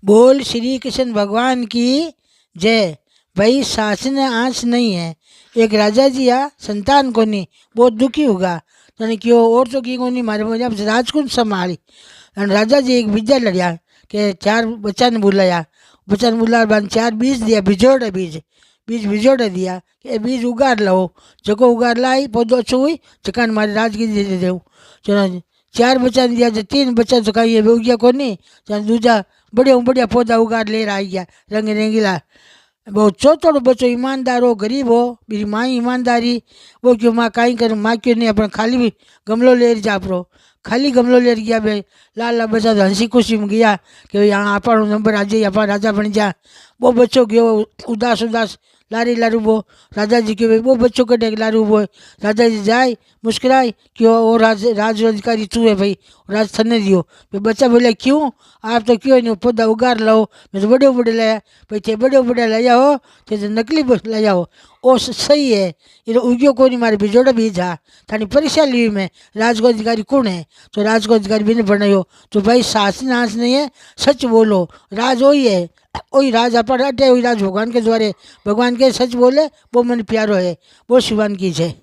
बोल श्री कृष्ण भगवान की जय। भाई सास ने आँच नहीं है। एक राजा जी आ संतान को नहीं, बहुत दुखी होगा। तने क्यों और तो की को नहीं मारे मुझे राजकुंड संभाली। અને રાજાજી એક બીજા લડ્યા કે ચાર બચ્ચાને બોલાયા, બચ્ચાને બોલાવ્યા बाद चार बीज दिया, भिजोड़े बीज, बीज भिजोड़े दिया कि ये बीज उगाड़ लो। जको उगाड़ लाई पौधो अच्छो हुई चकान मारे राजगिरी दे देव। चलो चार बच्चा दिया जो तीन बच्चा तो कहीं उग्या को नहीं, दूजा बढ़िया बढ़िया पौधा उगाड़ ले आई गया रंग रंगीला। वो चौथोड़ो बच्चो ईमानदार हो, गरीब हो, मेरी माँ ईमानदारी। वो क्यों माँ कहीं कर माँ क्यों नहीं अपन खाली भी गमलो ले जा आपरो, खाली गमलो ले गया भाई। लाल लाल बच्चा तो हंसी खुशी में गया कि यहाँ आप नंबर आ जाए, आप राजा बन जा। वो बच्चों गयो उदास उदास लारी लारू वो। राजा जी के वो बच्चों के डेग लारू वो। राजा जी जाए मुस्कुराए कि वो राज अधिकारी तू है भाई, राज थने दियो। फिर बच्चा बोले क्यों, आप तो क्यों नहीं पौधा उगाड़ लो, मैं तो बड़े बड़े लाया। भाई थे बड़े बड़े लाया हो थे तो नकली लाया हो। ओ सही है, ये उग्यो को नहीं मारे बिजोड़ा बीज हा थानी परीक्षा ली में राजको अधिकारी कौन है। तो राजको अधिकारी भी नहीं बनायो। तो भाई सास नाच नहीं है, सच बोलो। राज वही है, वही राज अपन अटे, वही राज भगवान के द्वारे। भगवान के सच बोले वो मन प्यारो है। वो शिवान की जय।